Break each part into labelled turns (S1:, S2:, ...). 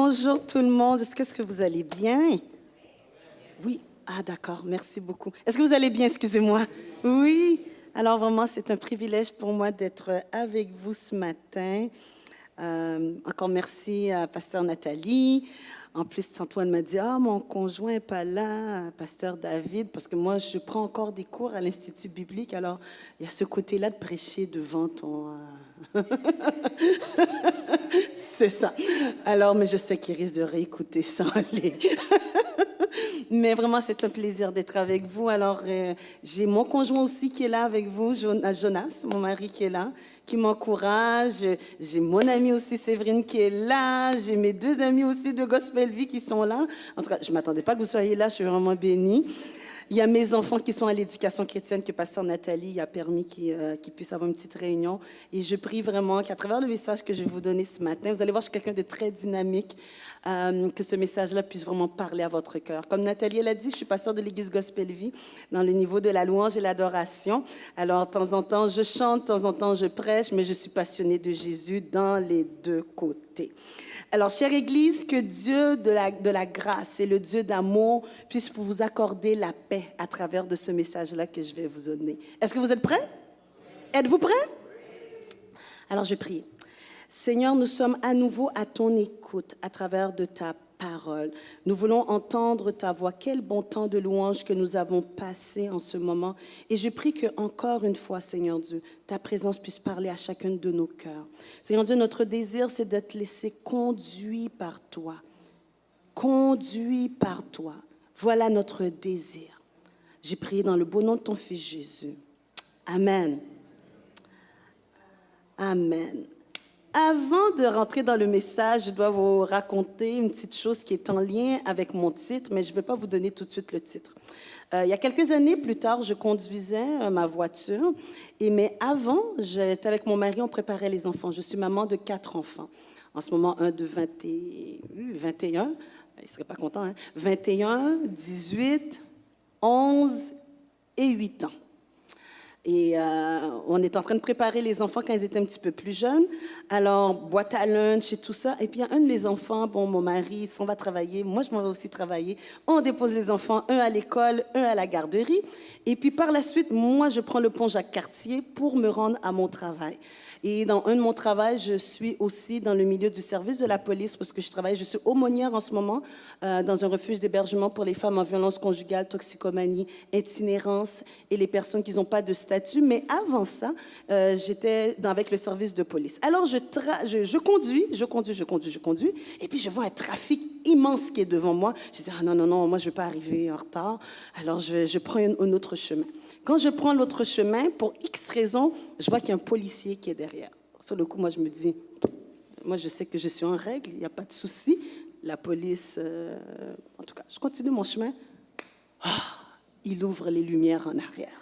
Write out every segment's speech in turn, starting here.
S1: Bonjour tout le monde. Est-ce que vous allez bien? Oui. Ah, d'accord. Merci beaucoup. Est-ce que vous allez bien? Excusez-moi. Oui. Alors, vraiment, c'est un privilège pour moi d'être avec vous ce matin. Encore merci à Pasteur Nathalie. En plus, Antoine m'a dit, ah, mon conjoint n'est pas là, Pasteur David, parce que moi, je prends encore des cours à l'Institut biblique. Alors, il y a ce côté-là de prêcher devant ton... C'est ça. Alors, mais je sais qu'il risque de réécouter ça. Mais vraiment, c'est un plaisir d'être avec vous. Alors, j'ai mon conjoint aussi qui est là avec vous, Jonas, mon mari qui est là, qui m'encourage. J'ai mon amie aussi, Séverine, qui est là. J'ai mes deux amis aussi de Gospel Vie qui sont là. En tout cas, je ne m'attendais pas que vous soyez là. Je suis vraiment bénie. Il y a mes enfants qui sont à l'éducation chrétienne que Pasteur Nathalie a permis qu'ils puissent avoir une petite réunion. Et je prie vraiment qu'à travers le message que je vais vous donner ce matin, vous allez voir, je suis quelqu'un de très dynamique, que ce message-là puisse vraiment parler à votre cœur. Comme Nathalie l'a dit, je suis pasteur de l'Église Gospel Vie dans le niveau de la louange et l'adoration. Alors, de temps en temps, je chante, de temps en temps, je prêche, mais je suis passionnée de Jésus dans les deux côtés. Alors, chère Église, que Dieu de la grâce et le Dieu d'amour puisse vous accorder la paix à travers de ce message-là que je vais vous donner. Est-ce que vous êtes prêts? Êtes-vous prêts? Alors, je prie. Seigneur, nous sommes à nouveau à ton écoute à travers de ta parole. Nous voulons entendre ta voix. Quel bon temps de louange que nous avons passé en ce moment. Et je prie que encore une fois, Seigneur Dieu, ta présence puisse parler à chacun de nos cœurs. Seigneur Dieu, notre désir, c'est d'être laissé conduit par toi. Conduit par toi. Voilà notre désir. J'ai prié dans le beau nom de ton Fils Jésus. Amen. Amen. Avant de rentrer dans le message, je dois vous raconter une petite chose qui est en lien avec mon titre, mais je ne vais pas vous donner tout de suite le titre. Il y a quelques années plus tard, je conduisais ma voiture, mais avant, j'étais avec mon mari, on préparait les enfants. Je suis maman de 4 enfants. En ce moment, un de 21, il ne serait pas content, hein? 21, 18, 11 et 8 ans. Et on est en train de préparer les enfants quand ils étaient un petit peu plus jeunes. Alors, boîte à lunch et tout ça. Et puis, il y a un de mes enfants, mon mari, s'en va travailler. Moi, je m'en vais aussi travailler. On dépose les enfants, un à l'école, un à la garderie. Et puis, par la suite, moi, je prends le pont Jacques-Cartier pour me rendre à mon travail. Et dans un de mon travail, je suis aussi dans le milieu du service de la police parce que je suis aumônière en ce moment dans un refuge d'hébergement pour les femmes en violence conjugale, toxicomanie, itinérance et les personnes qui n'ont pas de statut. Mais avant ça, j'étais avec le service de police. Alors, je conduis, et puis je vois un trafic immense qui est devant moi. Je dis, ah non, moi je ne veux pas arriver en retard. Alors, je prends un autre chemin. Quand je prends l'autre chemin, pour X raisons, je vois qu'il y a un policier qui est derrière. Sur le coup, moi, je me dis, moi, je sais que je suis en règle, il n'y a pas de souci. La police, en tout cas, je continue mon chemin. Il ouvre les lumières en arrière.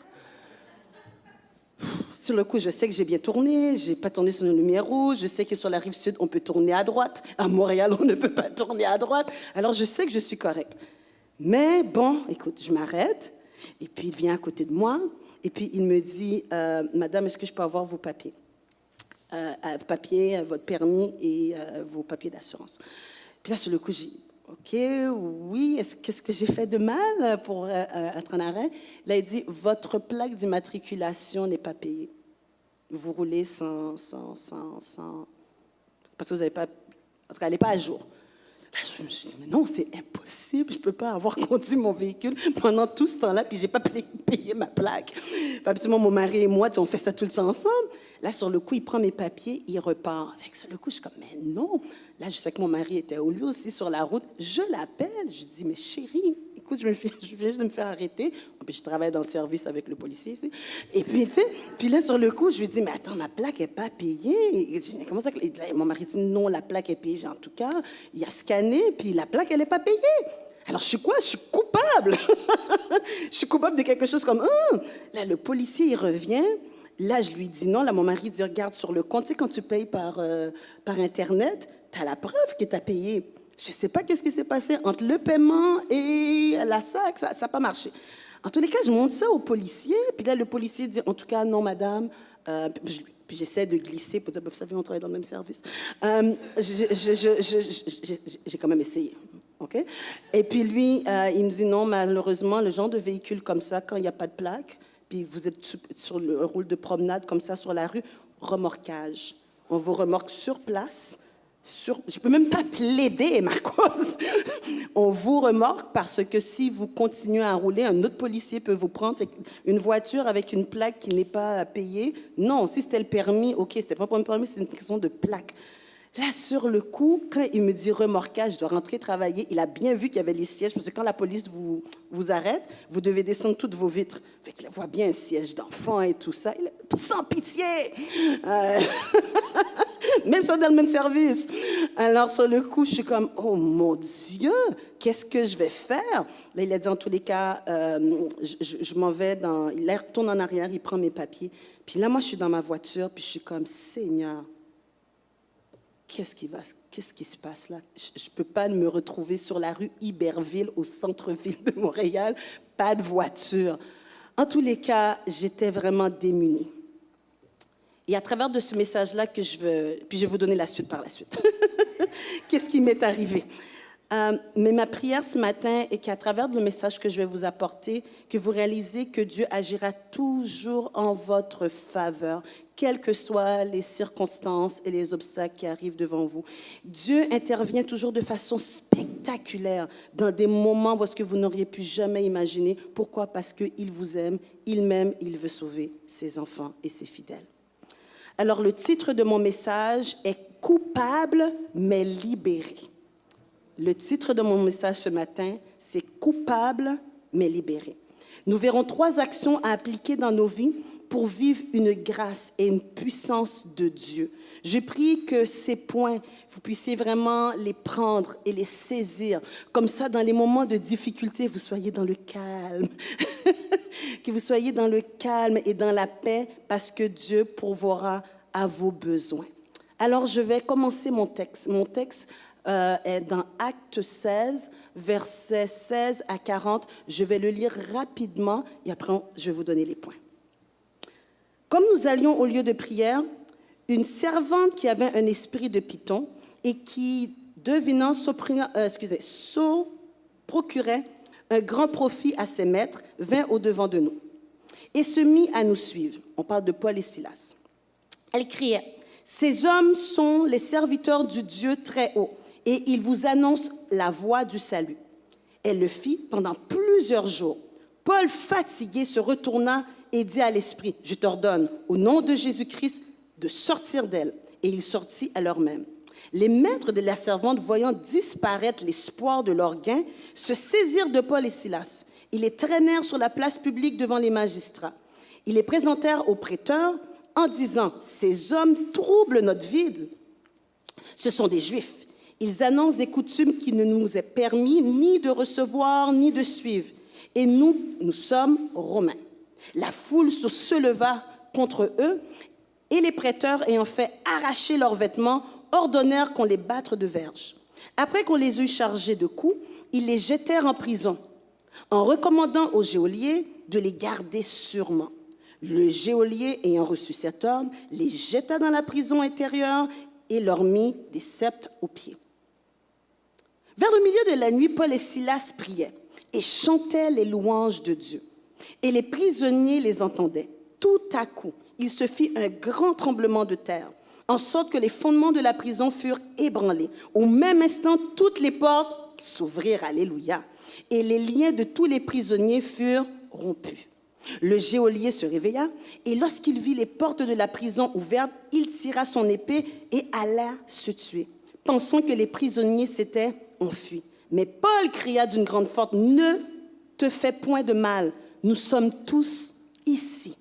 S1: Sur le coup, je sais que j'ai bien tourné, je n'ai pas tourné sur une lumière rouge, je sais que sur la rive sud, on peut tourner à droite. À Montréal, on ne peut pas tourner à droite. Alors, je sais que je suis correcte. Mais bon, écoute, je m'arrête. Et puis, il vient à côté de moi, et puis il me dit, Madame, est-ce que je peux avoir vos papiers? Votre permis et vos papiers d'assurance. Puis là, sur le coup, j'ai dit, OK, oui, qu'est-ce que j'ai fait de mal pour être en arrêt? Là, il dit, votre plaque d'immatriculation n'est pas payée. Vous roulez sans... Parce que vous n'avez pas... En tout cas, elle n'est pas à jour. Je me suis dit, mais non, c'est impossible, je ne peux pas avoir conduit mon véhicule pendant tout ce temps-là, puis je n'ai pas payé ma plaque. Puis, habituellement, mon mari et moi, on fait ça tout le temps ensemble. Là, sur le coup, il prend mes papiers, il repart. Avec sur le coup, je suis comme, mais non. Là, je sais que mon mari était lui aussi sur la route. Je l'appelle, je dis, mais chérie, écoute, je viens de me faire arrêter. Puis, je travaille dans le service avec le policier ici. Et puis, tu sais, puis là, sur le coup, je lui dis, mais attends, ma plaque n'est pas payée. Et je dis, mais comment ça? Et là, mon mari dit, non, la plaque est payée. En tout cas, il a scanné, puis la plaque, elle n'est pas payée. Alors, je suis quoi? Je suis coupable. Je suis coupable de quelque chose comme, Là, le policier, il revient. Là, je lui dis non. Là, mon mari dit, regarde sur le compte. Tu sais, quand tu payes par Internet, tu as la preuve que tu as payé. Je ne sais pas qu'est-ce qui s'est passé entre le paiement et la SAC. Ça n'a pas marché. En tous les cas, je montre ça au policier. Puis là, le policier dit, en tout cas, non, madame. Puis j'essaie de glisser pour dire, vous savez, on travaille dans le même service. J'ai quand même essayé. OK? Et puis lui, il me dit non, malheureusement, le genre de véhicule comme ça, quand il n'y a pas de plaque, puis vous êtes sur le rôle de promenade comme ça sur la rue, remorquage. On vous remorque sur place. Je ne peux même pas plaider ma cause. On vous remorque parce que si vous continuez à rouler, un autre policier peut vous prendre. Fait une voiture avec une plaque qui n'est pas payée, non, si c'était le permis, OK, c'était pas pour le permis, c'est une question de plaque. Là, sur le coup, quand il me dit remorquage, je dois rentrer travailler, il a bien vu qu'il y avait les sièges, parce que quand la police vous arrête, vous devez descendre toutes vos vitres. Fait qu'il voit bien un siège d'enfant et tout ça. Il est sans pitié! Même si on est dans le même service. Alors, sur le coup, je suis comme, oh mon Dieu, qu'est-ce que je vais faire? Là, il a dit, en tous les cas, je m'en vais il retourne en arrière, il prend mes papiers. Puis là, moi, je suis dans ma voiture, puis je suis comme, Seigneur, qu'est-ce qui se passe là? Je ne peux pas me retrouver sur la rue Iberville, au centre-ville de Montréal, pas de voiture. En tous les cas, j'étais vraiment démunie. Et à travers de ce message-là puis je vais vous donner la suite par la suite. Qu'est-ce qui m'est arrivé? Mais ma prière ce matin est qu'à travers le message que je vais vous apporter, que vous réalisez que Dieu agira toujours en votre faveur, quelles que soient les circonstances et les obstacles qui arrivent devant vous. Dieu intervient toujours de façon spectaculaire dans des moments où ce que vous n'auriez pu jamais imaginer. Pourquoi? Parce qu'il vous aime, il m'aime, il veut sauver ses enfants et ses fidèles. Alors, le titre de mon message est « Coupable mais libéré ». Le titre de mon message ce matin, c'est « Coupable mais libéré ». Nous verrons 3 actions à appliquer dans nos vies pour vivre une grâce et une puissance de Dieu. Je prie que ces points, vous puissiez vraiment les prendre et les saisir. Comme ça, dans les moments de difficulté, vous soyez dans le calme. Que vous soyez dans le calme et dans la paix parce que Dieu pourvoira à vos besoins. Alors, je vais commencer mon texte. Mon texte est dans Actes 16, versets 16 à 40. Je vais le lire rapidement et après, je vais vous donner les points. Comme nous allions au lieu de prière, une servante qui avait un esprit de python et qui, devinant, procurait un grand profit à ses maîtres, vint au-devant de nous et se mit à nous suivre. On parle de Paul et Silas. Elle criait, « Ces hommes sont les serviteurs du Dieu très haut et ils vous annoncent la voie du salut. » Elle le fit pendant plusieurs jours. Paul, fatigué, se retourna et dit à l'esprit, « Je t'ordonne, au nom de Jésus-Christ, de sortir d'elle. » Et il sortit à l'heure même. Les maîtres de la servante, voyant disparaître l'espoir de leur gain, se saisirent de Paul et Silas. Ils les traînèrent sur la place publique devant les magistrats. Ils les présentèrent aux prêteurs en disant, « Ces hommes troublent notre ville. Ce sont des Juifs. Ils annoncent des coutumes qui ne nous est permis ni de recevoir ni de suivre. Et nous sommes Romains. » La foule se leva contre eux et les prêteurs, ayant fait arracher leurs vêtements, ordonnèrent qu'on les batte de verges. Après qu'on les eut chargés de coups, ils les jetèrent en prison, en recommandant au geôlier de les garder sûrement. Le geôlier, ayant reçu cet ordre, les jeta dans la prison intérieure et leur mit des sceptres aux pieds. Vers le milieu de la nuit, Paul et Silas priaient et chantaient les louanges de Dieu. Et les prisonniers les entendaient. Tout à coup, il se fit un grand tremblement de terre, en sorte que les fondements de la prison furent ébranlés. Au même instant, toutes les portes s'ouvrirent, alléluia, et les liens de tous les prisonniers furent rompus. Le geôlier se réveilla, et lorsqu'il vit les portes de la prison ouvertes, il tira son épée et alla se tuer, pensant que les prisonniers s'étaient enfuis. Mais Paul cria d'une grande force, « Ne te fais point de mal, nous sommes tous ici. »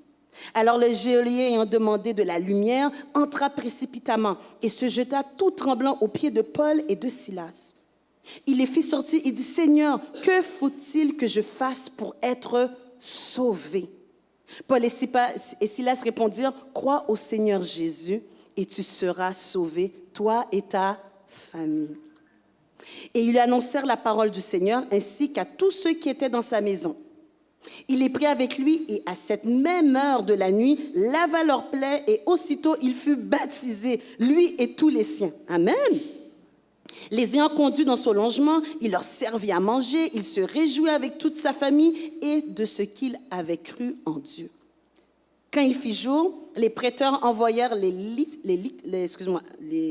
S1: Alors le geôlier, ayant demandé de la lumière, entra précipitamment et se jeta tout tremblant aux pieds de Paul et de Silas. Il les fit sortir et dit, « Seigneur, que faut-il que je fasse pour être sauvé? » Paul et Silas répondirent, « Crois au Seigneur Jésus et tu seras sauvé, toi et ta famille. » Et ils lui annoncèrent la parole du Seigneur ainsi qu'à tous ceux qui étaient dans sa maison. Il les prit avec lui et à cette même heure de la nuit, lava leurs plaies et aussitôt il fut baptisé, lui et tous les siens. Amen. Les ayant conduits dans son logement, il leur servit à manger, il se réjouit avec toute sa famille et de ce qu'il avait cru en Dieu. Quand il fit jour, les prêteurs envoyèrent les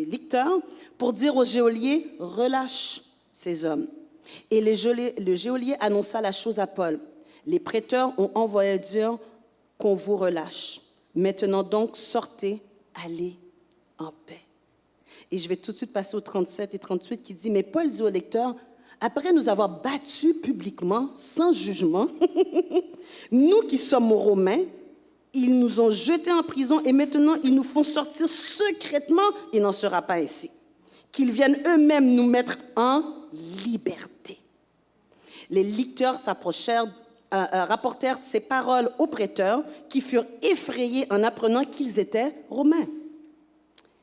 S1: licteurs pour dire au geôlier, « Relâche ces hommes. » Et le geôlier annonça la chose à Paul. Les prêteurs ont envoyé dire qu'on vous relâche. Maintenant donc, sortez, allez en paix. Et je vais tout de suite passer au 37 et 38 qui dit, mais Paul dit au lecteur, après nous avoir battus publiquement, sans jugement, nous qui sommes Romains, ils nous ont jetés en prison et maintenant ils nous font sortir secrètement, il n'en sera pas ainsi. Qu'ils viennent eux-mêmes nous mettre en liberté. Les licteurs rapportèrent ces paroles aux prêteurs qui furent effrayés en apprenant qu'ils étaient Romains.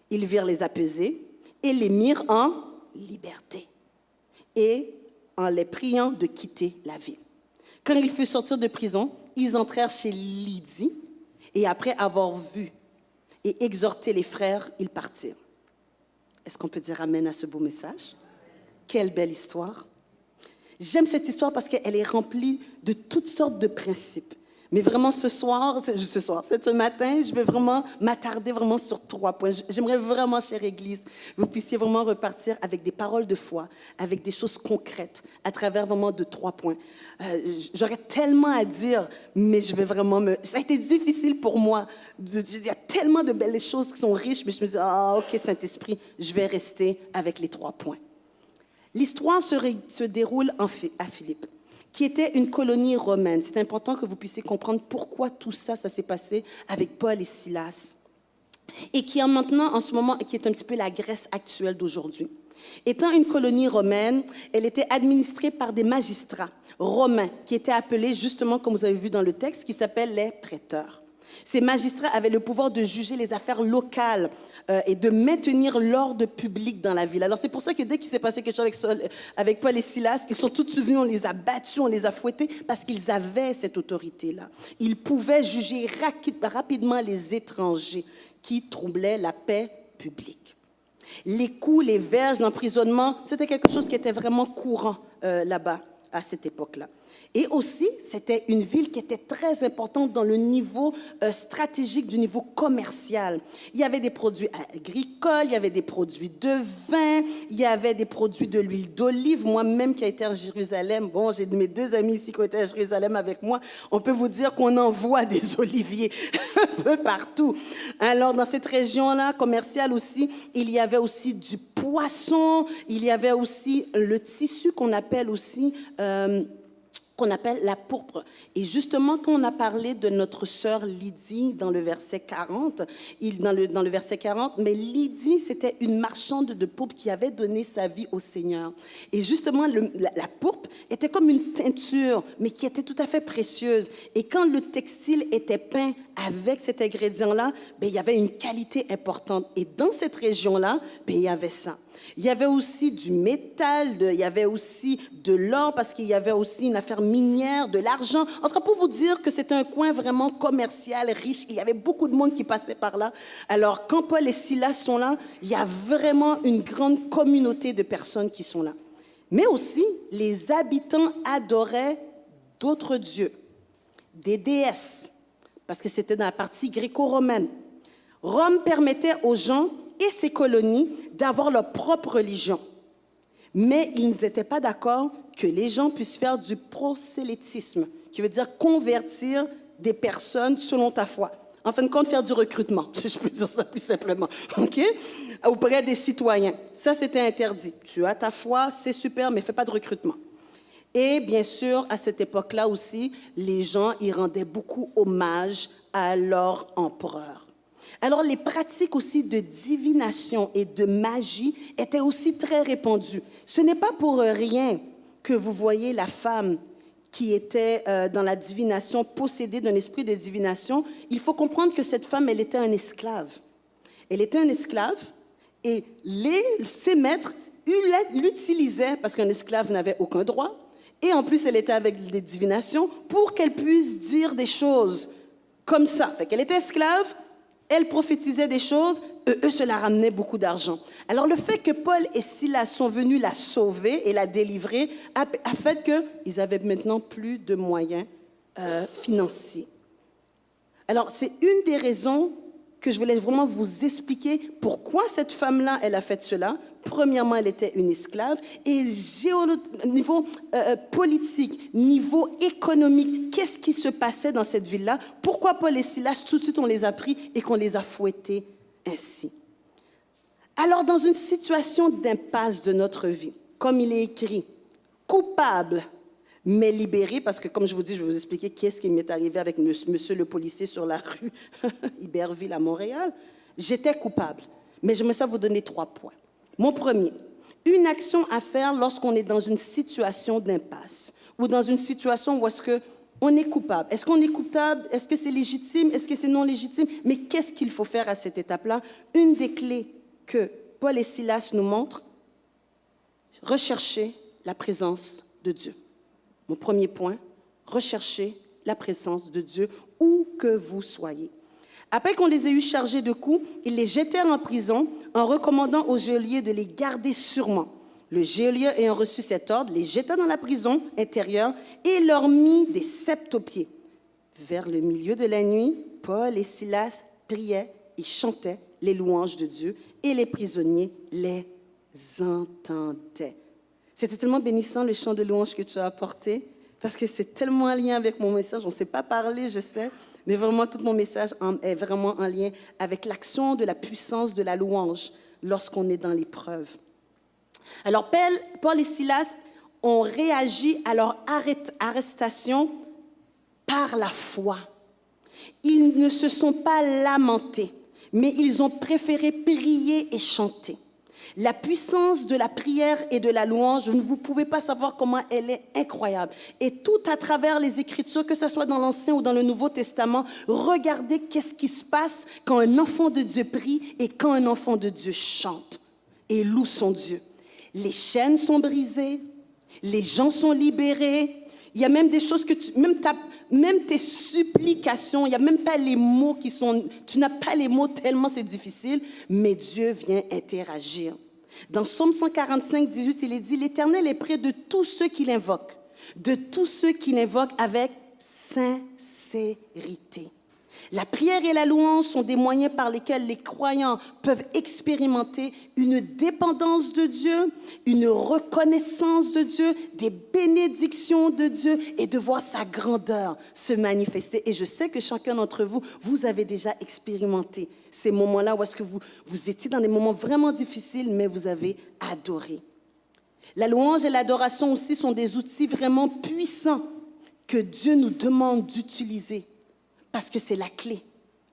S1: Ils virent les apaiser et les mirent en liberté et en les priant de quitter la ville. Quand ils furent sortis de prison, ils entrèrent chez Lydie et après avoir vu et exhorté les frères, ils partirent. Est-ce qu'on peut dire amen à ce beau message? Quelle belle histoire! J'aime cette histoire parce qu'elle est remplie de toutes sortes de principes. Mais vraiment ce matin, je vais vraiment m'attarder vraiment sur 3 points. J'aimerais vraiment, chère Église, que vous puissiez vraiment repartir avec des paroles de foi, avec des choses concrètes, à travers vraiment de 3 points. J'aurais tellement à dire, mais je vais vraiment Ça a été difficile pour moi. Il y a tellement de belles choses qui sont riches, mais je me dis, OK, Saint-Esprit, je vais rester avec les 3 points. L'histoire se déroule à Philippe, qui était une colonie romaine. C'est important que vous puissiez comprendre pourquoi tout ça s'est passé avec Paul et Silas. Et qui est maintenant, en ce moment, qui est un petit peu la Grèce actuelle d'aujourd'hui. Étant une colonie romaine, elle était administrée par des magistrats romains, qui étaient appelés, justement, comme vous avez vu dans le texte, qui s'appellent les prêteurs. Ces magistrats avaient le pouvoir de juger les affaires locales et de maintenir l'ordre public dans la ville. Alors, c'est pour ça que dès qu'il s'est passé quelque chose avec Paul et Silas, ils sont tout de suite venus, on les a battus, on les a fouettés, parce qu'ils avaient cette autorité-là. Ils pouvaient juger rapidement les étrangers qui troublaient la paix publique. Les coups, les verges, l'emprisonnement, c'était quelque chose qui était vraiment courant là-bas, à cette époque-là. Et aussi, c'était une ville qui était très importante dans le niveau stratégique, du niveau commercial. Il y avait des produits agricoles, il y avait des produits de vin, il y avait des produits de l'huile d'olive. Moi-même qui ai été à Jérusalem, bon, j'ai mes 2 amis ici qui ont été à Jérusalem avec moi, on peut vous dire qu'on en voit des oliviers un peu partout. Alors, dans cette région-là, commerciale aussi, il y avait aussi du poisson, il y avait aussi le tissu qu'on appelle aussi... qu'on appelle la pourpre. Et justement, quand on a parlé de notre sœur Lydie dans le verset 40, dans le verset 40, mais Lydie, c'était une marchande de pourpre qui avait donné sa vie au Seigneur. Et justement, la pourpre était comme une teinture, mais qui était tout à fait précieuse. Et quand le textile était peint avec cet ingrédient-là, il y avait une qualité importante. Et dans cette région-là, il y avait ça. Il y avait aussi du métal, il y avait aussi de l'or, parce qu'il y avait aussi une affaire minière, de l'argent. En tout cas, pour vous dire que c'est un coin vraiment commercial, riche, il y avait beaucoup de monde qui passait par là. Alors, quand Paul et Silas sont là, il y a vraiment une grande communauté de personnes qui sont là. Mais aussi, les habitants adoraient d'autres dieux, des déesses, parce que c'était dans la partie gréco-romaine. Rome permettait aux gens et ses colonies d'avoir leur propre religion. Mais ils n'étaient pas d'accord que les gens puissent faire du prosélytisme, qui veut dire convertir des personnes selon ta foi. En fin de compte, faire du recrutement, si je peux dire ça plus simplement, OK? Auprès des citoyens. Ça, c'était interdit. Tu as ta foi, c'est super, mais fais pas de recrutement. Et bien sûr, à cette époque-là aussi, les gens y rendaient beaucoup hommage à leur empereur. Alors, les pratiques aussi de divination et de magie étaient aussi très répandues. Ce n'est pas pour rien que vous voyez la femme qui était dans la divination, possédée d'un esprit de divination. Il faut comprendre que cette femme, elle était un esclave. Elle était un esclave et ses maîtres l'utilisaient, parce qu'un esclave n'avait aucun droit, Et en plus, elle était avec des divinations pour qu'elle puisse dire des choses comme ça. Fait qu'elle était esclave, elle prophétisait des choses, eux, cela ramenait beaucoup d'argent. Alors le fait que Paul et Silas sont venus la sauver et la délivrer a fait qu'ils avaient maintenant plus de moyens financiers. Alors c'est une des raisons que je voulais vraiment vous expliquer pourquoi cette femme-là, elle a fait cela. Premièrement, elle était une esclave. Et niveau politique, niveau économique, qu'est-ce qui se passait dans cette ville-là? Pourquoi Paul et Silas, tout de suite, on les a pris et qu'on les a fouettés ainsi? Alors, dans une situation d'impasse de notre vie, comme il est écrit, coupable, mais libéré, parce que comme je vous dis, je vais vous expliquer qu'est-ce qui m'est arrivé avec monsieur le policier sur la rue Iberville à Montréal. J'étais coupable, mais j'aimerais ça vous donner 3 points. Mon premier, une action à faire lorsqu'on est dans une situation d'impasse ou dans une situation où est-ce qu'on est coupable. Est-ce qu'on est coupable? Est-ce que c'est légitime? Est-ce que c'est non légitime? Mais qu'est-ce qu'il faut faire à cette étape-là? Une des clés que Paul et Silas nous montrent, rechercher la présence de Dieu. Mon premier point, recherchez la présence de Dieu où que vous soyez. Après qu'on les ait eu chargés de coups, ils les jetèrent en prison en recommandant au geôlier de les garder sûrement. Le geôlier ayant reçu cet ordre, les jeta dans la prison intérieure et leur mit des sceptres aux pieds. Vers le milieu de la nuit, Paul et Silas priaient et chantaient les louanges de Dieu et les prisonniers les entendaient. C'était tellement bénissant le chant de louange que tu as apporté, parce que c'est tellement en lien avec mon message. On ne sait pas parler, je sais, mais vraiment tout mon message est vraiment en lien avec l'action de la puissance de la louange lorsqu'on est dans l'épreuve. Alors Paul et Silas ont réagi à leur arrestation par la foi. Ils ne se sont pas lamentés, mais ils ont préféré prier et chanter. La puissance de la prière et de la louange, vous ne pouvez pas savoir comment elle est incroyable. Et tout à travers les Écritures, que ce soit dans l'Ancien ou dans le Nouveau Testament, regardez qu'est-ce qui se passe quand un enfant de Dieu prie et quand un enfant de Dieu chante et loue son Dieu. Les chaînes sont brisées, les gens sont libérés. Il y a même des choses que même tes supplications, il n'y a même pas les mots qui sont... Tu n'as pas les mots tellement c'est difficile, mais Dieu vient interagir. Dans Psaume 145, 18, il est dit, « L'Éternel est près de tous ceux qui l'invoquent, de tous ceux qui l'invoquent avec sincérité. » La prière et la louange sont des moyens par lesquels les croyants peuvent expérimenter une dépendance de Dieu, une reconnaissance de Dieu, des bénédictions de Dieu et de voir sa grandeur se manifester. Et je sais que chacun d'entre vous, vous avez déjà expérimenté ces moments-là où est-ce que vous étiez dans des moments vraiment difficiles, mais vous avez adoré. La louange et l'adoration aussi sont des outils vraiment puissants que Dieu nous demande d'utiliser. Parce que c'est la clé,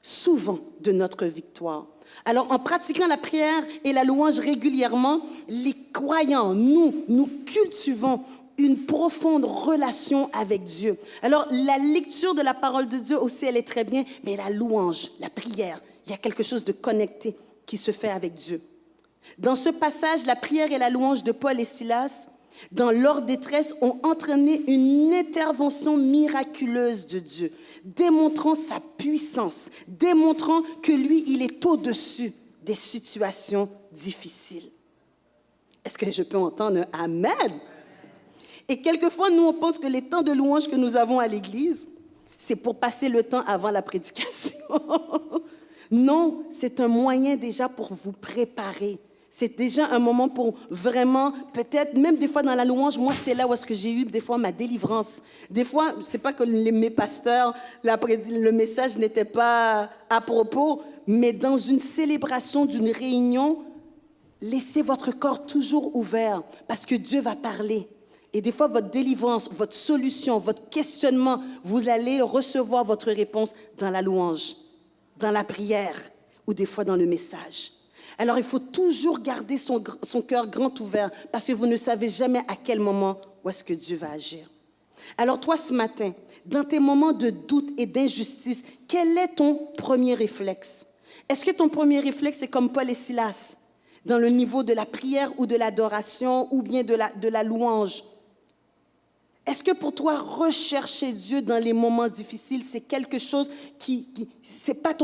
S1: souvent, de notre victoire. Alors, en pratiquant la prière et la louange régulièrement, les croyants, nous cultivons une profonde relation avec Dieu. Alors, la lecture de la parole de Dieu aussi, elle est très bien, mais la louange, la prière, il y a quelque chose de connecté qui se fait avec Dieu. Dans ce passage, la prière et la louange de Paul et Silas, dans leur détresse, ont entraîné une intervention miraculeuse de Dieu, démontrant sa puissance, démontrant que lui, il est au-dessus des situations difficiles. Est-ce que je peux entendre un Amen? Et quelquefois, nous, on pense que les temps de louange que nous avons à l'Église, c'est pour passer le temps avant la prédication. Non, c'est un moyen déjà pour vous préparer. C'est déjà un moment pour vraiment, peut-être, même des fois dans la louange, moi, c'est là où est-ce que j'ai eu des fois ma délivrance. Des fois, c'est pas que mes pasteurs, le message n'était pas à propos, mais dans une célébration d'une réunion, laissez votre corps toujours ouvert parce que Dieu va parler. Et des fois, votre délivrance, votre solution, votre questionnement, vous allez recevoir votre réponse dans la louange, dans la prière ou des fois dans le message. Alors, il faut toujours garder son cœur grand ouvert parce que vous ne savez jamais à quel moment où est-ce que Dieu va agir. Alors, toi, ce matin, dans tes moments de doute et d'injustice, quel est ton premier réflexe? Est-ce que ton premier réflexe est comme Paul et Silas, dans le niveau de la prière ou de l'adoration ou bien de la louange? Est-ce que pour toi, rechercher Dieu dans les moments difficiles, c'est quelque chose c'est pas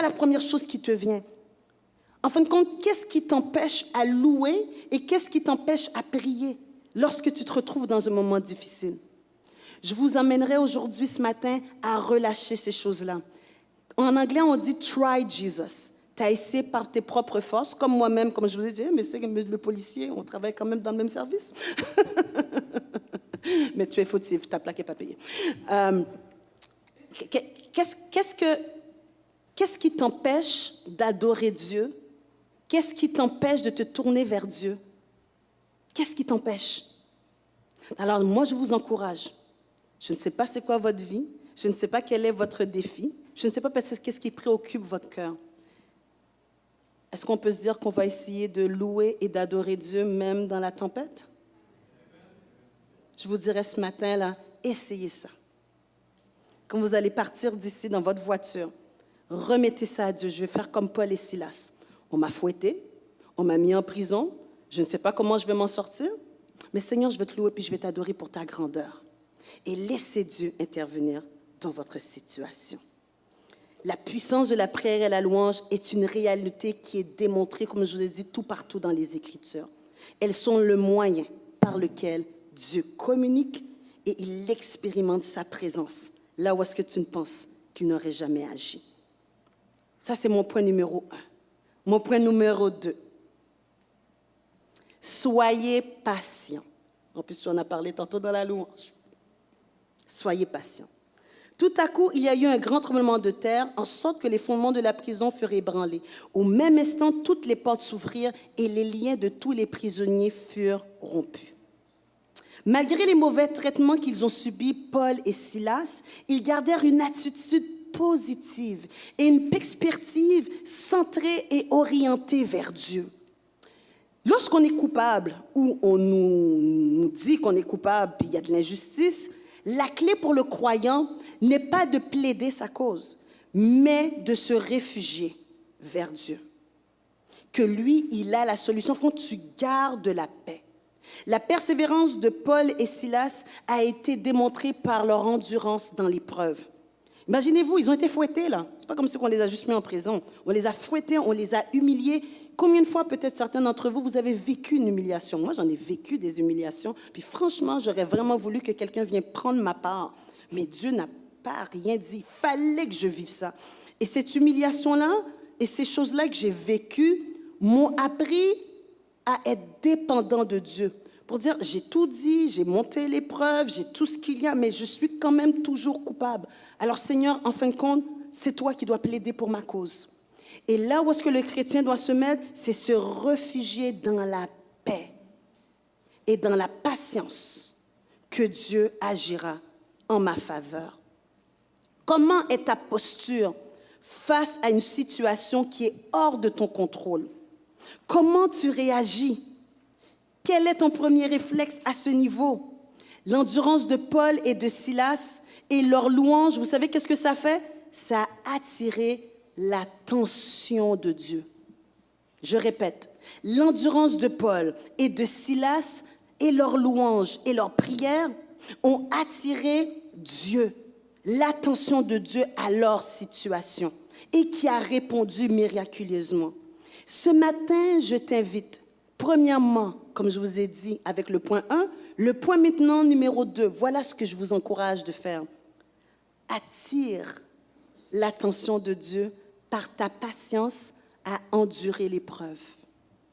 S1: la première chose qui te vient? En fin de compte, qu'est-ce qui t'empêche à louer et qu'est-ce qui t'empêche à prier lorsque tu te retrouves dans un moment difficile? Je vous emmènerai aujourd'hui, ce matin, à relâcher ces choses-là. En anglais, on dit « try Jesus ». Tu as essayé par tes propres forces, comme moi-même, comme je vous ai dit, mais c'est le policier, on travaille quand même dans le même service. Mais tu es fautif, ta plaque n'est pas payée. Qu'est-ce qui t'empêche d'adorer Dieu? Qu'est-ce qui t'empêche de te tourner vers Dieu? Qu'est-ce qui t'empêche? Alors, moi, je vous encourage. Je ne sais pas c'est quoi votre vie. Je ne sais pas quel est votre défi. Je ne sais pas qu'est-ce qui préoccupe votre cœur. Est-ce qu'on peut se dire qu'on va essayer de louer et d'adorer Dieu même dans la tempête? Je vous dirais ce matin, là, essayez ça. Quand vous allez partir d'ici dans votre voiture, remettez ça à Dieu. Je vais faire comme Paul et Silas. On m'a fouetté, on m'a mis en prison. Je ne sais pas comment je vais m'en sortir, mais Seigneur, je vais te louer puis je vais t'adorer pour ta grandeur. Et laissez Dieu intervenir dans votre situation. La puissance de la prière et la louange est une réalité qui est démontrée, comme je vous ai dit, tout partout dans les Écritures. Elles sont le moyen par lequel Dieu communique et il expérimente sa présence, là où est-ce que tu ne penses qu'il n'aurait jamais agi. Ça, c'est mon point numéro 1. Mon point numéro 2. Soyez patient. En plus, on a parlé tantôt dans la louange. Soyez patient. Tout à coup, il y a eu un grand tremblement de terre, en sorte que les fondements de la prison furent ébranlés. Au même instant, toutes les portes s'ouvrirent et les liens de tous les prisonniers furent rompus. Malgré les mauvais traitements qu'ils ont subis, Paul et Silas, ils gardèrent une attitude positive et une perspective centrée et orientée vers Dieu. Lorsqu'on est coupable ou on nous dit qu'on est coupable puis il y a de l'injustice, la clé pour le croyant n'est pas de plaider sa cause, mais de se réfugier vers Dieu. Que lui, il a la solution. Quand tu gardes la paix. La persévérance de Paul et Silas a été démontrée par leur endurance dans l'épreuve. Imaginez-vous, ils ont été fouettés là. C'est pas comme si on les a juste mis en prison. On les a fouettés, on les a humiliés. Combien de fois, peut-être certains d'entre vous, vous avez vécu une humiliation? Moi, j'en ai vécu des humiliations. Puis franchement, j'aurais vraiment voulu que quelqu'un vienne prendre ma part. Mais Dieu n'a pas rien dit. Il fallait que je vive ça. Et cette humiliation-là et ces choses-là que j'ai vécues m'ont appris à être dépendant de Dieu. Pour dire, j'ai tout dit, j'ai monté l'épreuve, j'ai tout ce qu'il y a, mais je suis quand même toujours coupable. Alors Seigneur, en fin de compte, c'est toi qui dois plaider pour ma cause. Et là où est-ce que le chrétien doit se mettre, c'est se réfugier dans la paix et dans la patience que Dieu agira en ma faveur. Comment est ta posture face à une situation qui est hors de ton contrôle? Comment tu réagis? Quel est ton premier réflexe à ce niveau? L'endurance de Paul et de Silas et leur louange, vous savez qu'est-ce que ça fait? Ça a attiré l'attention de Dieu. Je répète, l'endurance de Paul et de Silas et leur louange et leur prière ont attiré Dieu, l'attention de Dieu à leur situation et qui a répondu miraculeusement. Ce matin, je t'invite, premièrement, comme je vous ai dit avec le point 1, le point maintenant numéro 2, voilà ce que je vous encourage de faire. Attire l'attention de Dieu par ta patience à endurer l'épreuve.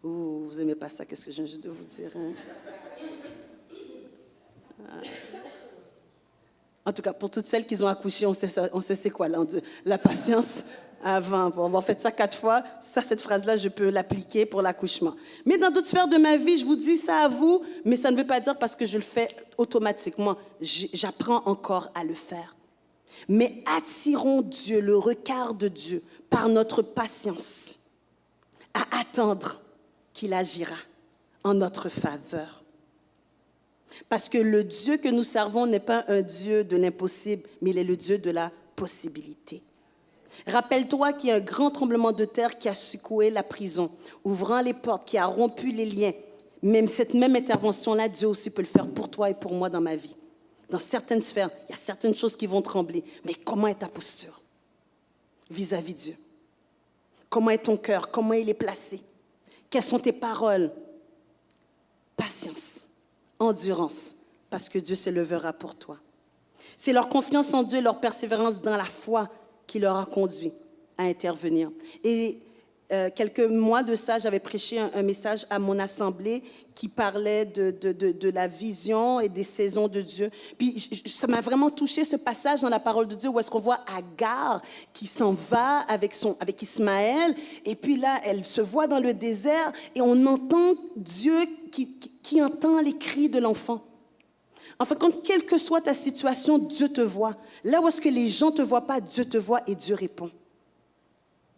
S1: Oh, vous n'aimez pas ça, qu'est-ce que je viens juste de vous dire, hein? En tout cas, pour toutes celles qui ont accouché, on sait c'est quoi la patience avant. On va faire ça 4 fois. Ça, cette phrase-là, je peux l'appliquer pour l'accouchement. Mais dans d'autres sphères de ma vie, je vous dis ça à vous, mais ça ne veut pas dire parce que je le fais automatiquement. J'apprends encore à le faire. Mais attirons Dieu, le regard de Dieu, par notre patience, à attendre qu'il agira en notre faveur. Parce que le Dieu que nous servons n'est pas un Dieu de l'impossible, mais il est le Dieu de la possibilité. Rappelle-toi qu'il y a un grand tremblement de terre qui a secoué la prison, ouvrant les portes, qui a rompu les liens. Même cette même intervention-là, Dieu aussi peut le faire pour toi et pour moi dans ma vie. Dans certaines sphères, il y a certaines choses qui vont trembler. Mais comment est ta posture vis-à-vis de Dieu? Comment est ton cœur? Comment il est placé? Quelles sont tes paroles? Patience, endurance, parce que Dieu se lèvera pour toi. C'est leur confiance en Dieu et leur persévérance dans la foi qui leur a conduit à intervenir. Et quelques mois de ça, j'avais prêché un message à mon assemblée qui parlait de la vision et des saisons de Dieu. Puis ça m'a vraiment touché ce passage dans la parole de Dieu où est-ce qu'on voit Agar qui s'en va avec Ismaël. Et puis là, elle se voit dans le désert et on entend Dieu qui entend les cris de l'enfant. En fait, quelle que soit ta situation, Dieu te voit. Là où est-ce que les gens ne te voient pas, Dieu te voit et Dieu répond.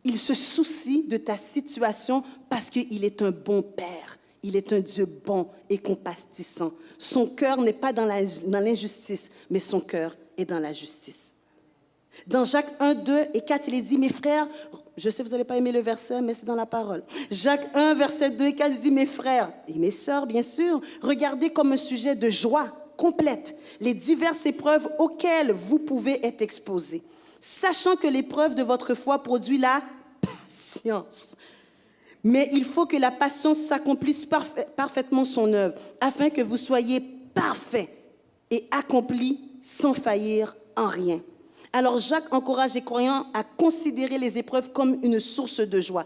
S1: Il se soucie de ta situation parce qu'il est un bon Père. Il est un Dieu bon et compatissant. Son cœur n'est pas dans l'injustice, mais son cœur est dans la justice. Dans Jacques 1, 2 et 4, il est dit, mes frères, je sais que vous n'allez pas aimer le verset, mais c'est dans la parole. Jacques 1, verset 2 et 4, il dit, mes frères et mes sœurs, bien sûr, regardez comme un sujet de joie complète les diverses épreuves auxquelles vous pouvez être exposés, sachant que l'épreuve de votre foi produit la patience. Mais il faut que la patience s'accomplisse parfaitement son œuvre, afin que vous soyez parfaits et accomplis sans faillir en rien. Alors Jacques encourage les croyants à considérer les épreuves comme une source de joie.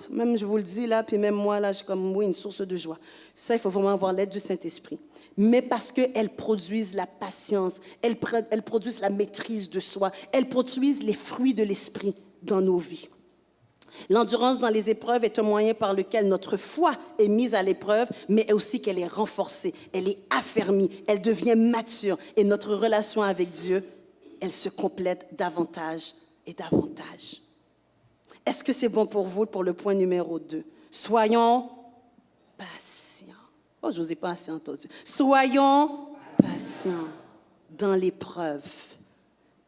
S1: Même je vous le dis là, puis même moi là, je suis comme oui, une source de joie. Ça, il faut vraiment avoir l'aide du Saint-Esprit. Mais parce qu'elles produisent la patience, elles produisent la maîtrise de soi, elles produisent les fruits de l'esprit dans nos vies. L'endurance dans les épreuves est un moyen par lequel notre foi est mise à l'épreuve, mais aussi qu'elle est renforcée, elle est affermie, elle devient mature et notre relation avec Dieu, elle se complète davantage et davantage. Est-ce que c'est bon pour vous pour le point numéro 2? Soyons patients. Oh, je ne vous ai pas assez entendu. Soyons patients dans l'épreuve,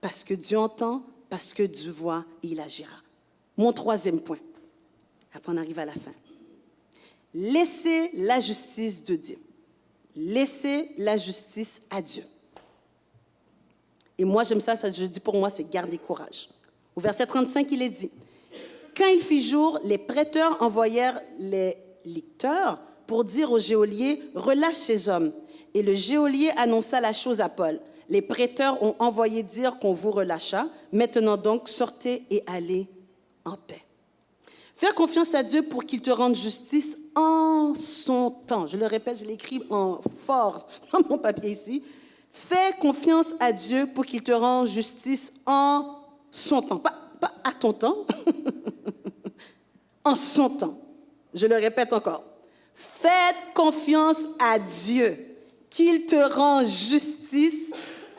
S1: parce que Dieu entend, parce que Dieu voit et il agira. Mon troisième point, après on arrive à la fin. Laissez la justice de Dieu. Laissez la justice à Dieu. Et moi, j'aime ça, je dis pour moi, c'est garder courage. Au verset 35, il est dit, « Quand il fit jour, les prêteurs envoyèrent les licteurs pour dire au geôlier, « Relâche ces hommes. » Et le geôlier annonça la chose à Paul. Les prêteurs ont envoyé dire qu'on vous relâcha. Maintenant donc, sortez et allez en paix. Faire confiance à Dieu pour qu'il te rende justice en son temps. Je le répète, je l'écris en force dans mon papier ici. Fais confiance à Dieu pour qu'il te rende justice en son temps. Pas à ton temps, en son temps. Je le répète encore. Faites confiance à Dieu, qu'il te rend justice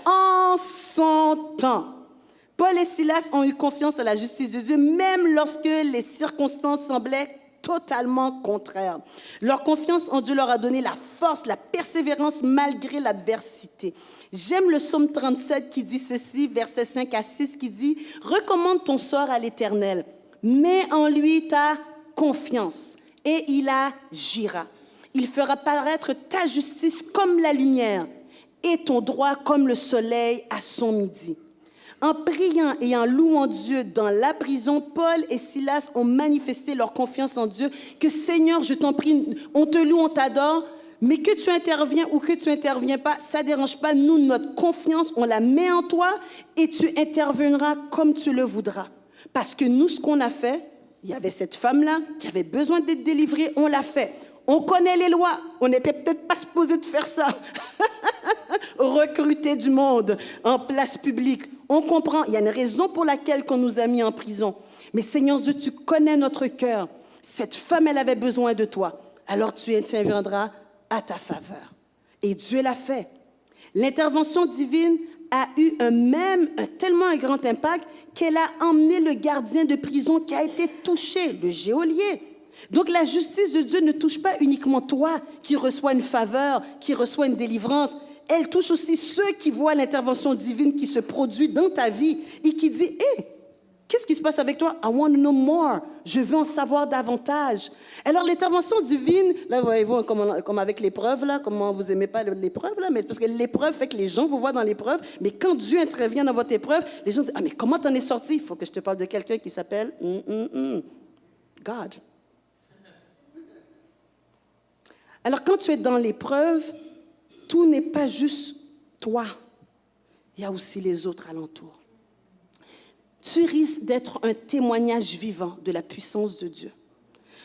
S1: en son temps. Paul et Silas ont eu confiance à la justice de Dieu, même lorsque les circonstances semblaient totalement contraires. Leur confiance en Dieu leur a donné la force, la persévérance malgré l'adversité. J'aime le psaume 37 qui dit ceci, versets 5 à 6, qui dit « Recommande ton sort à l'Éternel, mets en lui ta confiance, et il agira. Il fera paraître ta justice comme la lumière, et ton droit comme le soleil à son midi. » En priant et en louant Dieu dans la prison, Paul et Silas ont manifesté leur confiance en Dieu, que Seigneur, je t'en prie, on te loue, on t'adore, mais que tu interviens ou que tu interviens pas, ça ne dérange pas. Nous, notre confiance, on la met en toi et tu interviendras comme tu le voudras. Parce que nous, ce qu'on a fait, il y avait cette femme-là qui avait besoin d'être délivrée, on l'a fait. On connaît les lois, on n'était peut-être pas supposé de faire ça. Recruter du monde en place publique. On comprend, il y a une raison pour laquelle on nous a mis en prison. Mais Seigneur Dieu, tu connais notre cœur. Cette femme, elle avait besoin de toi. Alors tu interviendras à ta faveur. Et Dieu l'a fait. L'intervention divine a eu tellement un grand impact qu'elle a emmené le gardien de prison qui a été touché, le geôlier. Donc la justice de Dieu ne touche pas uniquement toi qui reçois une faveur, qui reçois une délivrance. Elle touche aussi ceux qui voient l'intervention divine qui se produit dans ta vie et qui dit « Hé, Qu'est-ce qui se passe avec toi? I want to know more. Je veux en savoir davantage. Alors, l'intervention divine, là, voyez-vous, comme avec l'épreuve, là, comment vous n'aimez pas l'épreuve, là, mais c'est parce que l'épreuve fait que les gens vous voient dans l'épreuve, mais quand Dieu intervient dans votre épreuve, les gens disent, ah, mais comment t'en es sorti? Il faut que je te parle de quelqu'un qui s'appelle God. Alors, quand tu es dans l'épreuve, tout n'est pas juste toi. Il y a aussi les autres alentours. Tu risques d'être un témoignage vivant de la puissance de Dieu.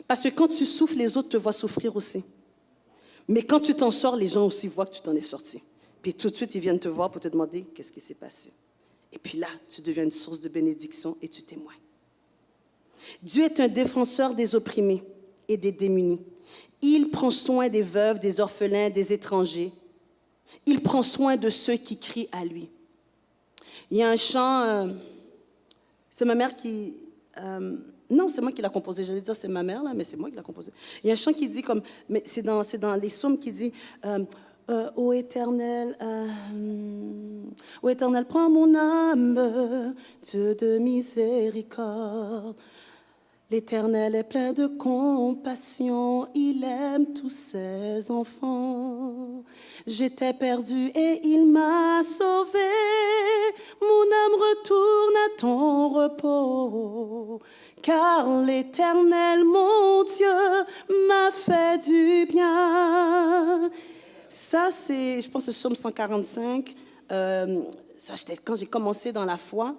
S1: Parce que quand tu souffres, les autres te voient souffrir aussi. Mais quand tu t'en sors, les gens aussi voient que tu t'en es sorti. Puis tout de suite, ils viennent te voir pour te demander qu'est-ce qui s'est passé. Et puis là, tu deviens une source de bénédiction et tu témoignes. Dieu est un défenseur des opprimés et des démunis. Il prend soin des veuves, des orphelins, des étrangers. Il prend soin de ceux qui crient à lui. Il y a un chant... c'est ma mère qui... non, c'est moi qui l'a composé. J'allais dire c'est ma mère, là, mais c'est moi qui l'a composé. Il y a un chant qui dit comme... Mais c'est dans les psaumes qui dit... Ô Éternel, prends mon âme, Dieu de miséricorde. L'Éternel est plein de compassion, il aime tous ses enfants. J'étais perdu et il m'a sauvé, mon âme retourne à ton repos. Car l'Éternel, mon Dieu, m'a fait du bien. Ça, c'est, je pense, c'est Psaume 145. Ça, quand j'ai commencé dans la foi,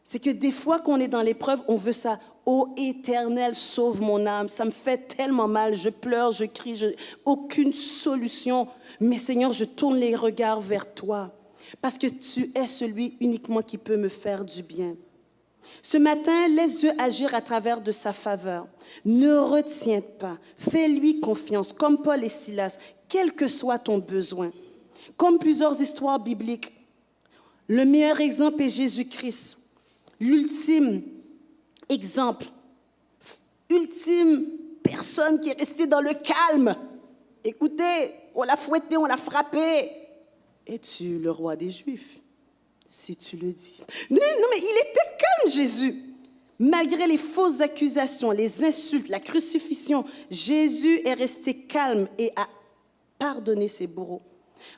S1: c'est que des fois, quand on est dans l'épreuve, on veut ça. Ô Éternel, sauve mon âme. Ça me fait tellement mal. Je pleure, je crie, aucune solution. Mais Seigneur, je tourne les regards vers toi. Parce que tu es celui uniquement qui peut me faire du bien. Ce matin, laisse Dieu agir à travers de sa faveur. Ne retiens pas. Fais-lui confiance, comme Paul et Silas, quel que soit ton besoin. Comme plusieurs histoires bibliques, le meilleur exemple est Jésus-Christ. L'ultime exemple, ultime personne qui est restée dans le calme. Écoutez, on l'a fouetté, on l'a frappé. Es-tu le roi des Juifs? Si tu le dis. Non, mais il était calme, Jésus. Malgré les fausses accusations, les insultes, la crucifixion, Jésus est resté calme et a pardonné ses bourreaux.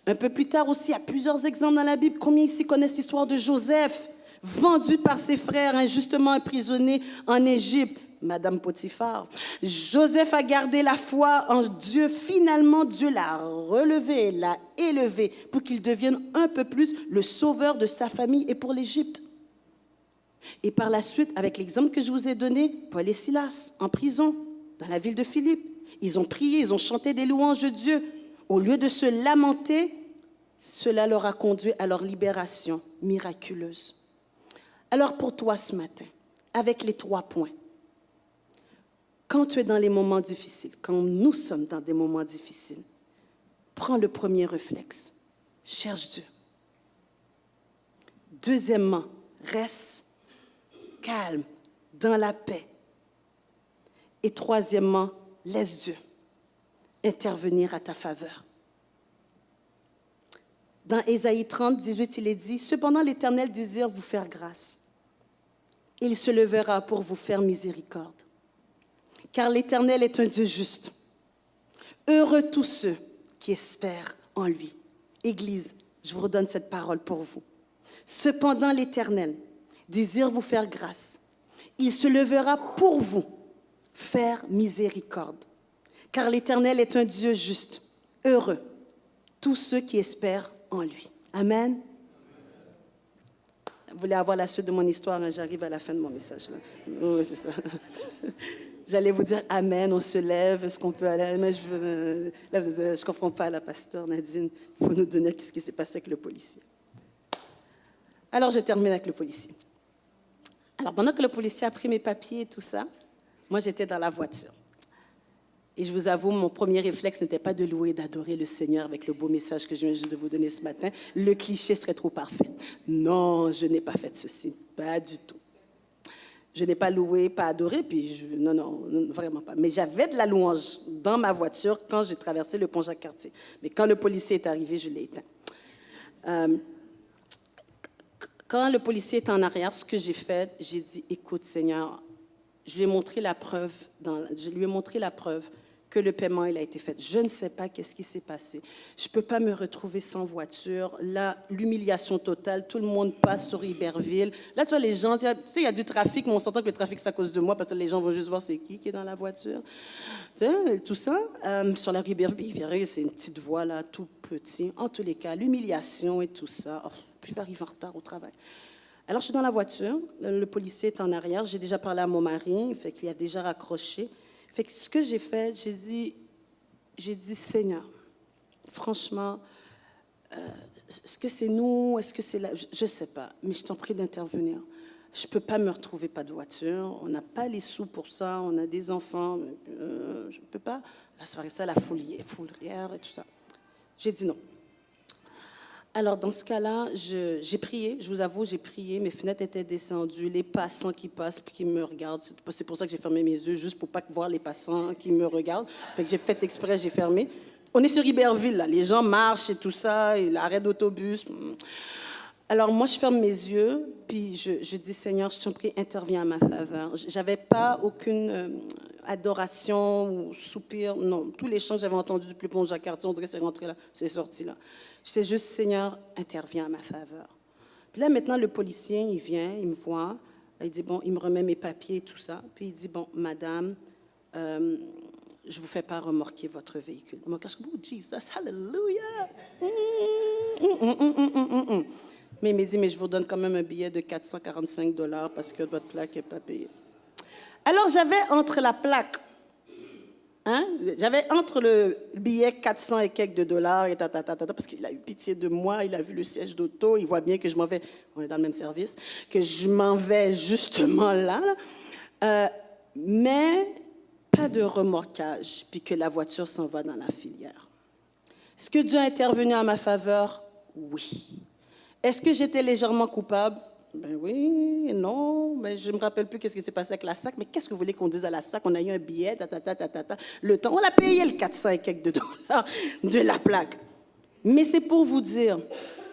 S1: Un peu plus tard aussi, il y a plusieurs exemples dans la Bible. Combien ici connaissent l'histoire de Joseph, vendu par ses frères, injustement emprisonné en Égypte? Madame Potiphar. Joseph a gardé la foi en Dieu. Finalement, Dieu l'a relevé, l'a élevé pour qu'il devienne un peu plus le sauveur de sa famille et pour l'Égypte. Et par la suite, avec l'exemple que je vous ai donné, Paul et Silas, en prison, dans la ville de Philippe, ils ont prié, ils ont chanté des louanges de Dieu. Au lieu de se lamenter, cela leur a conduit à leur libération miraculeuse. Alors pour toi ce matin, avec les 3 points, quand tu es dans les moments difficiles, quand nous sommes dans des moments difficiles, prends le premier réflexe, cherche Dieu. Deuxièmement, reste calme, dans la paix. Et troisièmement, laisse Dieu intervenir à ta faveur. Dans Ésaïe 30, 18, il est dit, « Cependant l'Éternel désire vous faire grâce. Il se levera pour vous faire miséricorde. Car l'Éternel est un Dieu juste. Heureux tous ceux qui espèrent en lui. » Église, je vous redonne cette parole pour vous. « Cependant l'Éternel désire vous faire grâce. Il se levera pour vous faire miséricorde. Car l'Éternel est un Dieu juste. Heureux tous ceux qui espèrent en lui. » Amen. Vous voulez avoir la suite de mon histoire, hein? J'arrive à la fin de mon message. Là. Oui, c'est ça. J'allais vous dire Amen, on se lève, est-ce qu'on peut aller? Mais je ne comprends pas la pasteur Nadine. Il faut nous donner ce qui s'est passé avec le policier. Alors, je termine avec le policier. Alors, pendant que le policier a pris mes papiers et tout ça, moi, j'étais dans la voiture. Et je vous avoue, mon premier réflexe n'était pas de louer et d'adorer le Seigneur avec le beau message que je viens juste de vous donner ce matin. Le cliché serait trop parfait. Non, je n'ai pas fait ceci. Pas du tout. Je n'ai pas loué, pas adoré, puis non, vraiment pas. Mais j'avais de la louange dans ma voiture quand j'ai traversé le pont Jacques-Cartier. Mais quand le policier est arrivé, je l'ai éteint. Quand le policier est en arrière, ce que j'ai fait, j'ai dit, écoute Seigneur, je lui ai montré la preuve, que le paiement il a été fait. Je ne sais pas qu'est-ce qui s'est passé. Je ne peux pas me retrouver sans voiture. Là, l'humiliation totale, tout le monde passe sur Iberville. Là, tu vois, les gens, tu sais, il y a du trafic, mais on s'entend que le trafic, c'est à cause de moi, parce que les gens vont juste voir c'est qui est dans la voiture. Tu sais, tout ça, sur la rue Iberville, c'est une petite voie, là, tout petit. En tous les cas, l'humiliation et tout ça. Oh, puis je vais arriver en retard au travail. Alors, je suis dans la voiture, le policier est en arrière, j'ai déjà parlé à mon mari, fait qu'il a déjà raccroché. Fait que ce que j'ai fait, j'ai dit, Seigneur, franchement, est-ce que c'est nous, est-ce que c'est là, je ne sais pas, mais je t'en prie d'intervenir. Je ne peux pas me retrouver pas de voiture, on n'a pas les sous pour ça, on a des enfants, je ne peux pas. La soirée, ça, la fourrière et tout ça. J'ai dit non. Alors, dans ce cas-là, j'ai prié, je vous avoue, j'ai prié, mes fenêtres étaient descendues, les passants qui passent qui me regardent. C'est pour ça que j'ai fermé mes yeux, juste pour ne pas voir les passants qui me regardent. Fait que j'ai fait exprès, j'ai fermé. On est sur Iberville, là, les gens marchent et tout ça, et l'arrêt d'autobus. Alors, moi, je ferme mes yeux, puis je dis, Seigneur, je t'en prie, interviens à ma faveur. Je n'avais pas aucune adoration ou soupir, non. Tous les chants que j'avais entendus depuis le pont de Jacques-Cartier, on dirait que c'est rentré là, c'est sorti là. Je sais juste, Seigneur, interviens à ma faveur. Puis là, maintenant, le policier, il vient, il me voit, il dit, bon, il me remet mes papiers et tout ça. Puis il dit, bon, madame, je ne vous fais pas remorquer votre véhicule. Moi, quand je dis, oh, Jesus, hallelujah! Mais il m'a dit, mais je vous donne quand même un billet de 445 $ parce que votre plaque n'est pas payée. Alors, j'avais entre la plaque, j'avais entre le billet 400 et quelques de dollars et parce qu'il a eu pitié de moi, il a vu le siège d'auto, il voit bien que je m'en vais, on est dans le même service, que je m'en vais justement là, mais pas de remorquage, puis que la voiture s'en va dans la filière. Est-ce que Dieu a intervenu en ma faveur? Oui. Est-ce que j'étais légèrement coupable? Ben oui, non, mais je ne me rappelle plus qu'est-ce qui s'est passé avec la SAC. Mais qu'est-ce que vous voulez qu'on dise à la SAC? On a eu un billet, le temps. On a payé le 400 et quelques de dollars de la plaque. Mais c'est pour vous dire,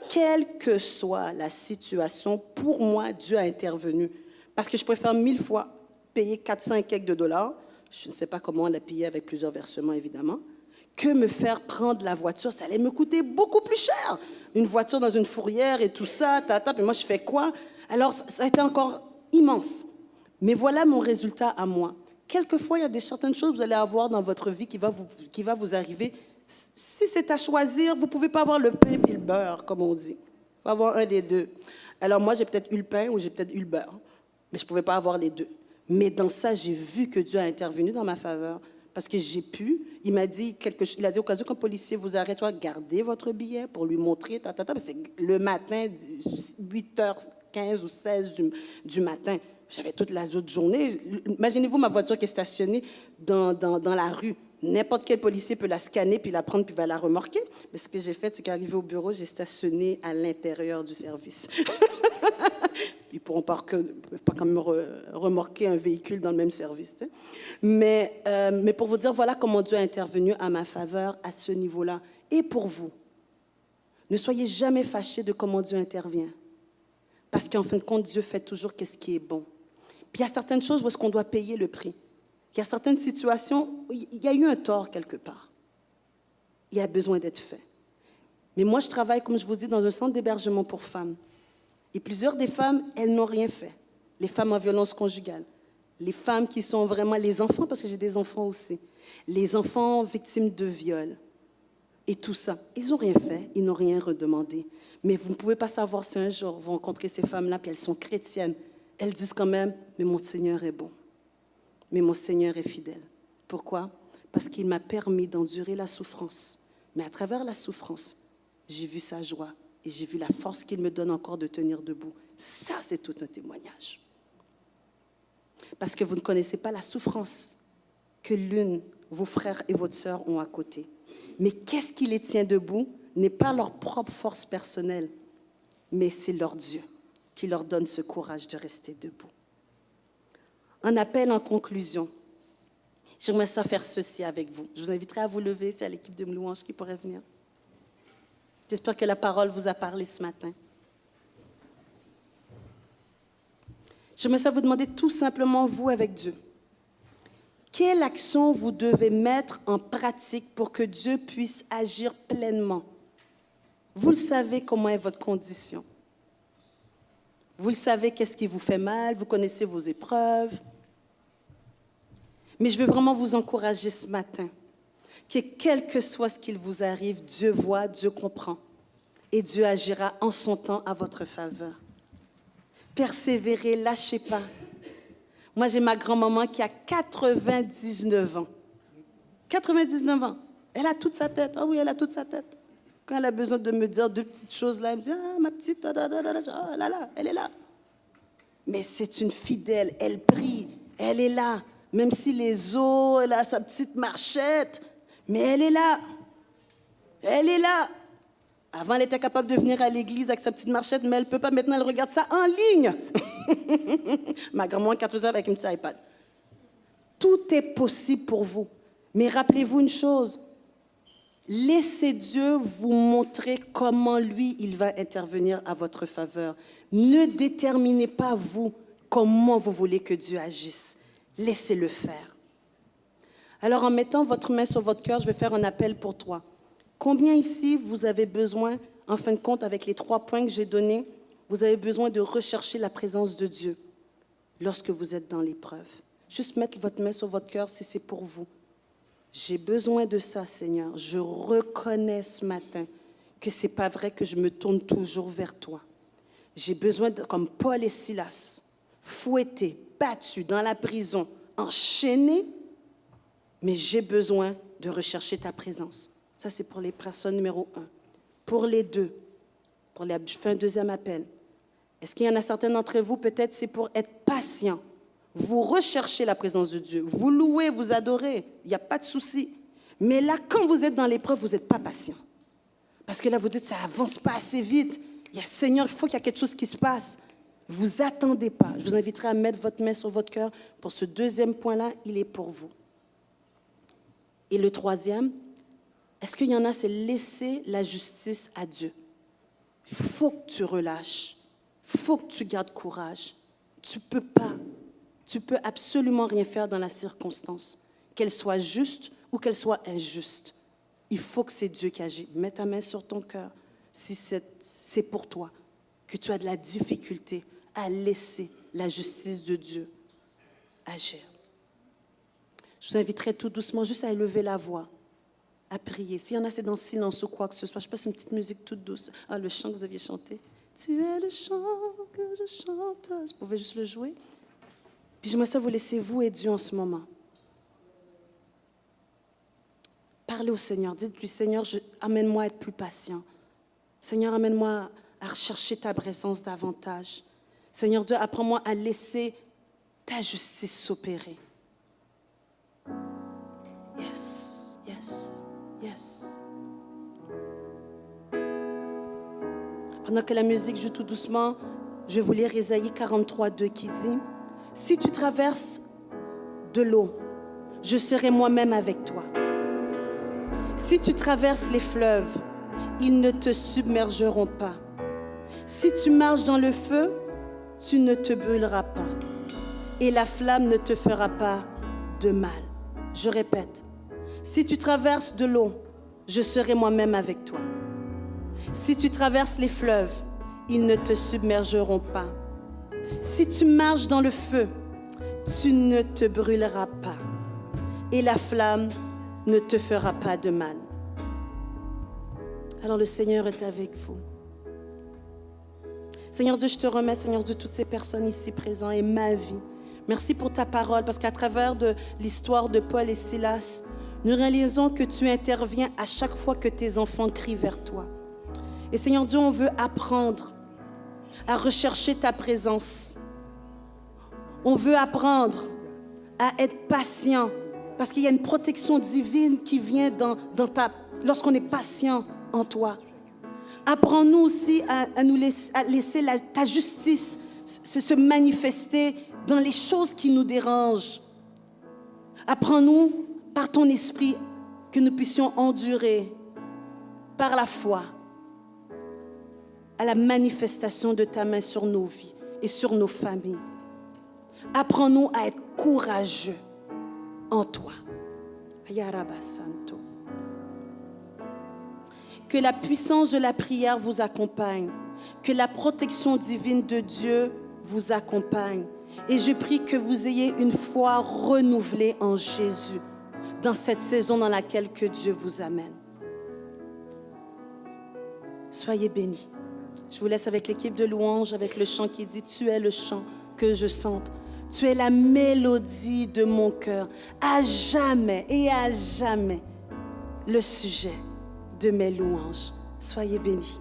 S1: quelle que soit la situation, pour moi, Dieu a intervenu. Parce que je préfère 1000 fois payer 400 et quelques de dollars, je ne sais pas comment on l'a payé avec plusieurs versements, évidemment, que me faire prendre la voiture. Ça allait me coûter beaucoup plus cher. Une voiture dans une fourrière et tout ça, puis moi, je fais quoi? Alors, ça a été encore immense. Mais voilà mon résultat à moi. Quelquefois, il y a certaines choses que vous allez avoir dans votre vie qui va vous arriver. Si c'est à choisir, vous ne pouvez pas avoir le pain et le beurre, comme on dit. Il faut avoir un des deux. Alors, moi, j'ai peut-être eu le pain ou j'ai peut-être eu le beurre. Mais je ne pouvais pas avoir les deux. Mais dans ça, j'ai vu que Dieu a intervenu dans ma faveur. Parce que j'ai pu, il m'a dit quelque chose, il a dit au cas où qu'un policier vous arrête, gardez votre billet pour lui montrer, c'est le matin, 8h15 ou 16 du matin. J'avais toute la autre journée. Imaginez-vous ma voiture qui est stationnée dans la rue. N'importe quel policier peut la scanner, puis la prendre, puis va la remorquer. Mais ce que j'ai fait, c'est qu'arrivé au bureau, j'ai stationné à l'intérieur du service. Ils ne pourront pas quand même remorquer un véhicule dans le même service. Tu sais. Mais pour vous dire, voilà comment Dieu a intervenu à ma faveur à ce niveau-là. Et pour vous, ne soyez jamais fâchés de comment Dieu intervient. Parce qu'en fin de compte, Dieu fait toujours ce qui est bon. Puis il y a certaines choses où est-ce qu'on doit payer le prix. Il y a certaines situations où il y a eu un tort quelque part. Il y a besoin d'être fait. Mais moi, je travaille, comme je vous dis, dans un centre d'hébergement pour femmes. Et plusieurs des femmes, elles n'ont rien fait. Les femmes en violence conjugale, les femmes qui sont vraiment les enfants, parce que j'ai des enfants aussi, les enfants victimes de viol et tout ça. Ils n'ont rien fait, ils n'ont rien redemandé. Mais vous ne pouvez pas savoir si un jour vous rencontrez ces femmes-là, puis elles sont chrétiennes. Elles disent quand même, mais mon Seigneur est bon, mais mon Seigneur est fidèle. Pourquoi? Parce qu'il m'a permis d'endurer la souffrance. Mais à travers la souffrance, j'ai vu sa joie. Et j'ai vu la force qu'il me donne encore de tenir debout. Ça, c'est tout un témoignage. Parce que vous ne connaissez pas la souffrance que vos frères et votre sœur ont à côté. Mais qu'est-ce qui les tient debout n'est pas leur propre force personnelle, mais c'est leur Dieu qui leur donne ce courage de rester debout. Un appel en conclusion. J'aimerais ça faire ceci avec vous. Je vous inviterai à vous lever, c'est à l'équipe de louange qui pourrait venir. J'espère que la parole vous a parlé ce matin. J'aimerais ça vous demander tout simplement, vous avec Dieu, quelle action vous devez mettre en pratique pour que Dieu puisse agir pleinement? Vous le savez comment est votre condition. Vous le savez qu'est-ce qui vous fait mal, vous connaissez vos épreuves. Mais je veux vraiment vous encourager ce matin, que quel que soit ce qu'il vous arrive, Dieu voit, Dieu comprend. Et Dieu agira en son temps à votre faveur. Persévérez, lâchez pas. Moi, j'ai ma grand-maman qui a 99 ans. 99 ans. Elle a toute sa tête. Ah oui, elle a toute sa tête. Quand elle a besoin de me dire deux petites choses là, elle me dit, ah, ma petite, ah là, elle est là. Mais c'est une fidèle, elle prie, elle est là. Même si les os, elle a sa petite marchette, mais elle est là. Elle est là. Avant, elle était capable de venir à l'église avec sa petite marchette, mais elle ne peut pas. Maintenant, elle regarde ça en ligne. Ma grand-mère, 14 ans, avec un petit iPad. Tout est possible pour vous. Mais rappelez-vous une chose. Laissez Dieu vous montrer comment lui, il va intervenir à votre faveur. Ne déterminez pas, vous, comment vous voulez que Dieu agisse. Laissez-le faire. Alors, en mettant votre main sur votre cœur, je vais faire un appel pour toi. Combien ici, vous avez besoin, en fin de compte, avec les 3 points que j'ai donnés, vous avez besoin de rechercher la présence de Dieu lorsque vous êtes dans l'épreuve? Juste mettre votre main sur votre cœur si c'est pour vous. J'ai besoin de ça, Seigneur. Je reconnais ce matin que ce n'est pas vrai que je me tourne toujours vers toi. J'ai besoin, comme Paul et Silas, fouettés, battus dans la prison, enchaînés, mais j'ai besoin de rechercher ta présence. Ça, c'est pour les personnes numéro 1. Pour les deux, je fais un deuxième appel. Est-ce qu'il y en a certains d'entre vous, peut-être c'est pour être patient. Vous recherchez la présence de Dieu. Vous louez, vous adorez. Il n'y a pas de souci. Mais là, quand vous êtes dans l'épreuve, vous n'êtes pas patient. Parce que là, vous dites, ça n'avance pas assez vite. Seigneur, il faut qu'il y ait quelque chose qui se passe. Vous attendez pas. Je vous inviterai à mettre votre main sur votre cœur. Pour ce deuxième point-là, il est pour vous. Et le troisième, est-ce qu'il y en a, c'est laisser la justice à Dieu. Il faut que tu relâches. Il faut que tu gardes courage. Tu ne peux pas. Tu ne peux absolument rien faire dans la circonstance. Qu'elle soit juste ou qu'elle soit injuste. Il faut que c'est Dieu qui agit. Mets ta main sur ton cœur si c'est pour toi que tu as de la difficulté à laisser la justice de Dieu agir. Je vous inviterai tout doucement juste à élever la voix, à prier. S'il y en a, c'est dans le silence ou quoi que ce soit. Je passe une petite musique toute douce. Ah, le chant que vous aviez chanté. Tu es le chant que je chante. Vous pouvez juste le jouer. Puis j'aimerais ça vous laisser, vous et Dieu en ce moment. Parlez au Seigneur. Dites-lui, Seigneur, amène-moi à être plus patient. Seigneur, amène-moi à rechercher ta présence davantage. Seigneur Dieu, apprends-moi à laisser ta justice s'opérer. Yes, yes, yes. Pendant que la musique joue tout doucement, je vais vous lire Ésaïe 43:2 qui dit « Si tu traverses de l'eau, je serai moi-même avec toi. Si tu traverses les fleuves, ils ne te submergeront pas. Si tu marches dans le feu, tu ne te brûleras pas. Et la flamme ne te fera pas de mal. » Je répète, si tu traverses de l'eau, je serai moi-même avec toi. Si tu traverses les fleuves, ils ne te submergeront pas. Si tu marches dans le feu, tu ne te brûleras pas. Et la flamme ne te fera pas de mal. Alors le Seigneur est avec vous. Seigneur Dieu, je te remets, Seigneur Dieu, toutes ces personnes ici présentes et ma vie. Merci pour ta parole, parce qu'à travers de l'histoire de Paul et Silas, nous réalisons que tu interviens à chaque fois que tes enfants crient vers toi. Et Seigneur Dieu, on veut apprendre à rechercher ta présence. On veut apprendre à être patient, parce qu'il y a une protection divine qui vient lorsqu'on est patient en toi. Apprends-nous aussi à laisser ta justice se manifester dans les choses qui nous dérangent. Apprends-nous par ton esprit que nous puissions endurer par la foi à la manifestation de ta main sur nos vies et sur nos familles. Apprends-nous à être courageux en toi. Santo. Que la puissance de la prière vous accompagne. Que la protection divine de Dieu vous accompagne. Et je prie que vous ayez une foi renouvelée en Jésus dans cette saison dans laquelle que Dieu vous amène. Soyez bénis. Je vous laisse avec l'équipe de louange, avec le chant qui dit « Tu es le chant que je chante. Tu es la mélodie de mon cœur. À jamais et à jamais, le sujet de mes louanges. » Soyez bénis.